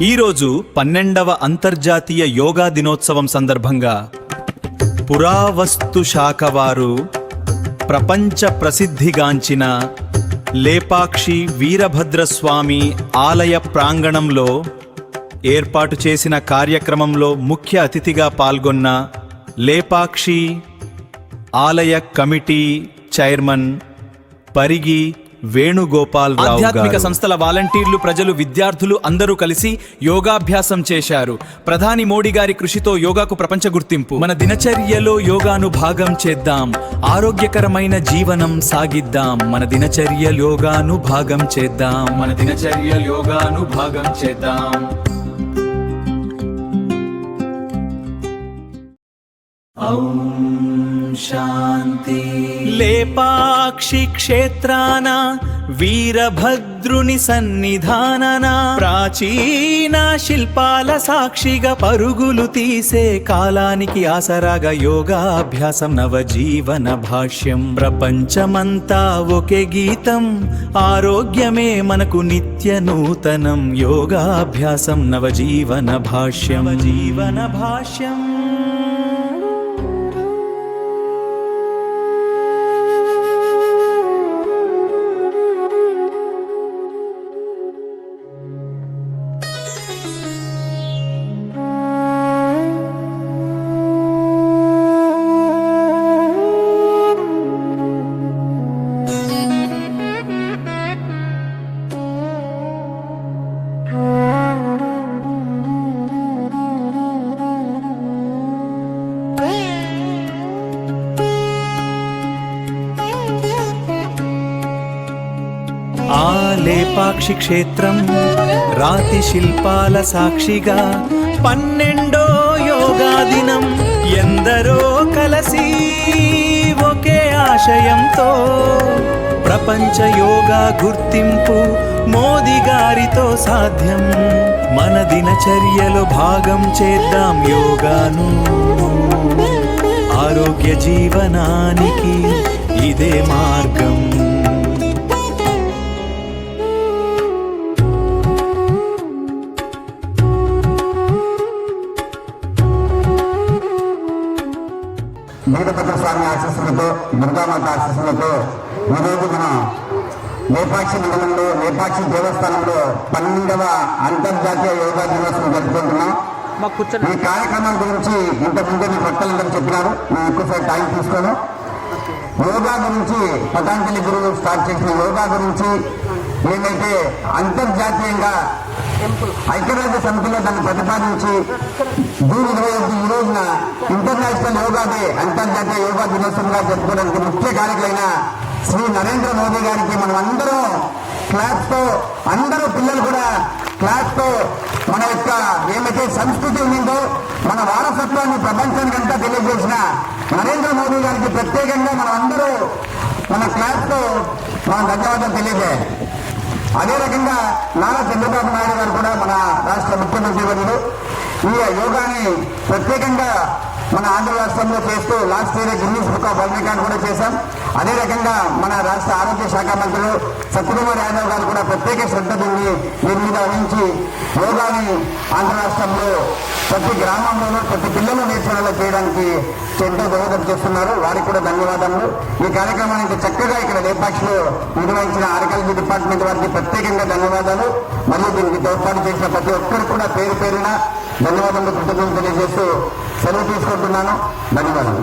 ఈరోజు 12వ అంతర్జాతీయ యోగా దినోత్సవం సందర్భంగా పురావస్తు శాఖ వారు ప్రపంచ ప్రసిద్ధిగాంచిన లేపాక్షి వీరభద్రస్వామి ఆలయ ప్రాంగణంలో ఏర్పాటు చేసిన కార్యక్రమంలో ముఖ్య అతిథిగా పాల్గొన్న లేపాక్షి ఆలయ కమిటీ చైర్మన్ పరిగి వేణుగోపాల్ రావు ఆధ్యాత్మిక సంస్థల వాలంటీర్లు, ప్రజలు, విద్యార్థులు అందరూ కలిసి యోగాభ్యాసం చేశారు. ప్రధాని మోడీ గారి కృషితో యోగాకు ప్రపంచ గుర్తింపు. మన దినచర్యలో యోగాను భాగం చేద్దాం, ఆరోగ్యకరమైన జీవనం సాగిద్దాం. మన దినచర్య యోగాను భాగం చేద్దాం, మన దినచర్య యోగాను భాగం చేద్దాం. శాంతి. లేపాక్షి క్షేత్రాన వీరభద్రుని సన్నిధానన ప్రాచీన శిల్పాల సాక్షిగా పరుగులు తీసే కాలానికి ఆసరాగా యోగాభ్యాసం నవజీవన భాష్యం. ప్రపంచమంతా ఒకే గీతం, ఆరోగ్యమే మనకు నిత్య నూతనం. యోగాభ్యాసం నవజీవన భాష్యం, జీవన భాష్యం. లేపాక్షి క్షేత్రం రాతి శిల్పాల సాక్షిగా 12వ యోగా దినం ఎందరో కలసి ఒకే ఆశయంతో ప్రపంచ యోగా గుర్తింపు మోదీ గారితో సాధ్యం. మన దినచర్యలో భాగం చేద్దాం యోగాను, ఆరోగ్య జీవనానికి ఇదే మార్గం. వీరభద్రస్వామి ఆశీస్సులతో, దుర్గామాత ఆశీస్సులతో ఈరోజు మనం లేపాక్షి మండలంలో లేపాక్షి దేవస్థానంలో 12వ అంతర్జాతీయ యోగా దినోత్సవం జరుపుకుంటున్నాం. ఈ కార్యక్రమం గురించి ఇంతకుముందే మీ భక్తులందరూ చెప్పినారు, నేను ఎక్కువసేపు టైం తీసుకోను. యోగా గురించి పతాంజలి గురువు స్టార్ట్ చేసిన యోగా గురించి ఏమైతే అంతర్జాతీయంగా ఐక్యరాజ్య సమితిలో దాన్ని ప్రతిపాదించి జూన్ 21 ఈ రోజున ఇంటర్నేషనల్ యోగా డే, అంతర్జాతీయ యోగా దినోత్సవంగా జరుపుకోవడానికి ముఖ్య కారకులైన శ్రీ నరేంద్ర మోదీ గారికి మనం అందరం క్లాస్తో, అందరూ పిల్లలు కూడా క్లాస్తో మన యొక్క ఏమైతే సంస్కృతి ఉందో మన వారసత్వాన్ని ప్రపంచానికంతా తెలియజేసిన నరేంద్ర మోదీ గారికి ప్రత్యేకంగా మనం అందరూ మన క్లాస్తో మనం ధన్యవాదాలు తెలియజేయాలి. అదే రకంగా నారా చంద్రబాబు నాయుడు గారు కూడా మన రాష్ట్ర ముఖ్యమంత్రి వర్యులు ఈ యోగాని ప్రత్యేకంగా మన ఆంధ్ర రాష్ట్రంలో చేస్తూ last year Guinness book of world record కూడా చేశాం. అదే రకంగా మన రాష్ట్ర ఆరోగ్య శాఖ మంత్రులు సత్యకుమార్ యాదవ్ గారు కూడా ప్రత్యేక శ్రద్ధ దీన్ని దీని మీద వహించి యోగాని ఆంధ్ర రాష్ట్రంలో ప్రతి గ్రామంలోనూ ప్రతి పిల్లలు నేర్చుకునేలా చేయడానికి ఎంతో దోహదం చేస్తున్నారు. వారికి కూడా ధన్యవాదాలు. ఈ కార్యక్రమానికి చక్కగా ఇక్కడ లేపాక్షిలో నిర్వహించిన ఆర్కియాలజీ డిపార్ట్మెంట్ వారికి ప్రత్యేకంగా ధన్యవాదాలు. మరియు దీనికి తోడ్పాటు చేసిన ప్రతి ఒక్కరు కూడా పేరు పేరున ధన్యవాదాలు, కృతజ్ఞతలు తెలియజేస్తూ సెలవు తీసుకుంటున్నాను. ధన్యవాదాలు.